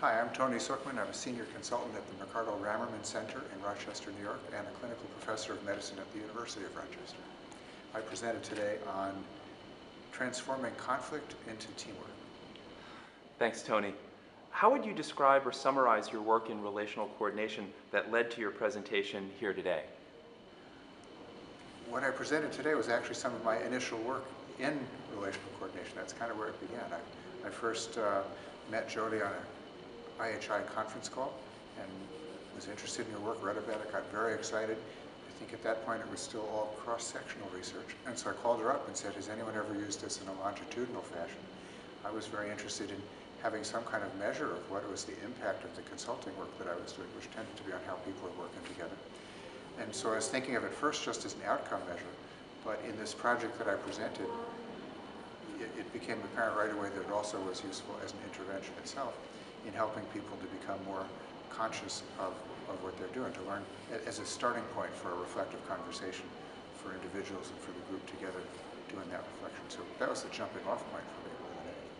Hi, I'm Tony Suchman. I'm a senior consultant at the McArdle Ramerman Center in Rochester, New York, and a clinical professor of medicine at the University of Rochester. I presented today on transforming conflict into teamwork. Thanks, Tony. How would you describe or summarize your work in relational coordination that led to your presentation here today? What I presented today was actually some of my initial work in relational coordination. That's kind of where it began. I first met Jody on an IHI conference call and was interested in your work, read about it, got very excited. I think at that point it was still all cross-sectional research. And so I called her up and said, has anyone ever used this in a longitudinal fashion? I was very interested in having some kind of measure of what was the impact of the consulting work that I was doing, which tended to be on how people are working together. And so I was thinking of it first just as an outcome measure, but in this project that I presented, it became apparent right away that it also was useful as an intervention itself in helping people to become more conscious of what they're doing, to learn as a starting point for a reflective conversation for individuals and for the group together doing that reflection. So that was the jumping off point for me more than anything.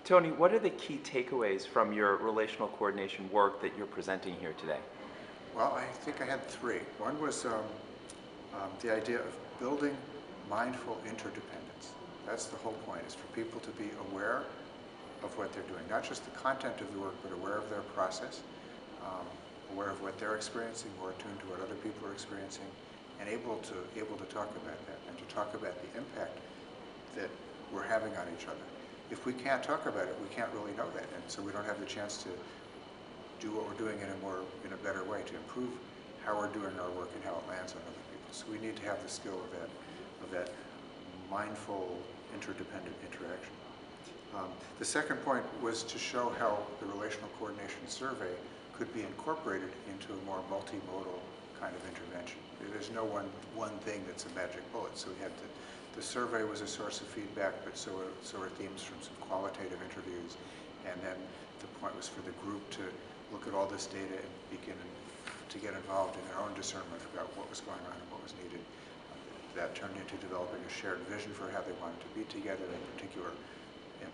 Tony, what are the key takeaways from your relational coordination work that you're presenting here today? Well, I think I had three. One was the idea of building mindful interdependence. That's the whole point, is for people to be aware of what they're doing, not just the content of the work, but aware of their process, aware of what they're experiencing, more attuned to what other people are experiencing, and able to talk about that and to talk about the impact that we're having on each other. If we can't talk about it, we can't really know that, and so we don't have the chance to do what we're doing in a better way, to improve how we're doing our work and how it lands on other people. So we need to have the skill of that mindful, interdependent interaction. The second point was to show how the relational coordination survey could be incorporated into a more multimodal kind of intervention. There's no one thing that's a magic bullet. So we had the survey was a source of feedback, but so are themes from some qualitative interviews. And then the point was for the group to look at all this data and begin to get involved in their own discernment about what was going on and what was needed. That turned into developing a shared vision for how they wanted to be together, in particular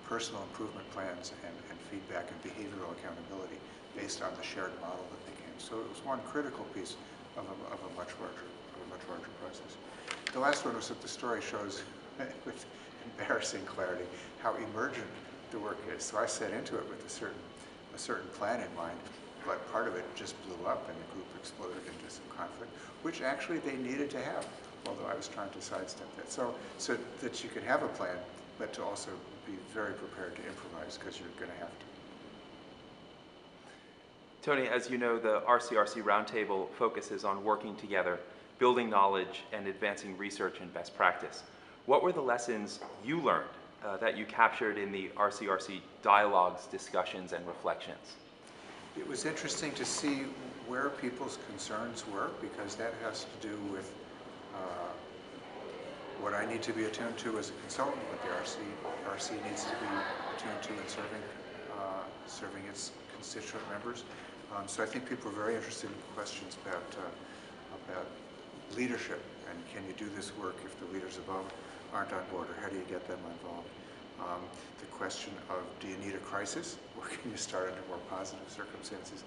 personal improvement plans and feedback and behavioral accountability based on the shared model that they came. So it was one critical piece of a much larger process. The last one was that the story shows with embarrassing clarity how emergent the work is. So I set into it with a certain plan in mind, but part of it just blew up and the group exploded into some conflict, which actually they needed to have, although I was trying to sidestep that. So that you could have a plan, but to also be very prepared to improvise, because you're going to have to. Tony, as you know, the RCRC Roundtable focuses on working together, building knowledge, and advancing research and best practice. What were the lessons you learned that you captured in the RCRC dialogues, discussions, and reflections? It was interesting to see where people's concerns were, because that has to do with what I need to be attuned to as a consultant, what the RC needs to be attuned to in serving its constituent members. So I think people are very interested in questions about leadership, and can you do this work if the leaders above aren't on board, or how do you get them involved? The question of, do you need a crisis, or can you start under more positive circumstances?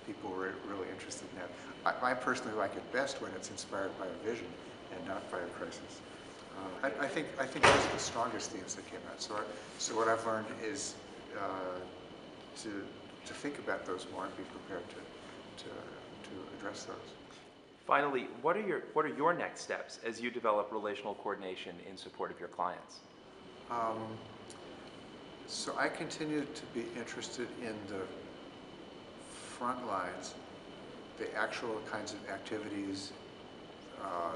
People were really interested in that. I personally like it best when it's inspired by a vision and not by a crisis. I think those are the strongest themes that came out. So what I've learned is to think about those more and be prepared to address those. Finally, what are your next steps as you develop relational coordination in support of your clients? So I continue to be interested in the front lines, the actual kinds of activities,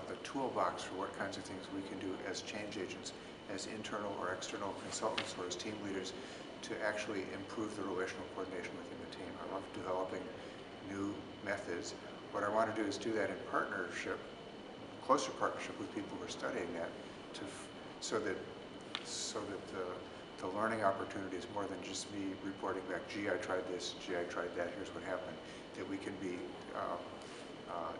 the toolbox for what kinds of things we can do as change agents, as internal or external consultants or as team leaders, to actually improve the relational coordination within the team. I love developing new methods. What I want to do is do that in partnership, closer partnership with people who are studying that, so that the learning opportunity is more than just me reporting back, gee, I tried this, gee, I tried that, here's what happened, that we can be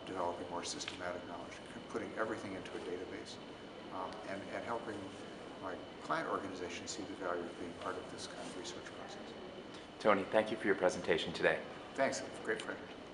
developing more systematic knowledge, putting everything into a database, and helping my client organization see the value of being part of this kind of research process. Tony, thank you for your presentation today. Thanks, great pleasure.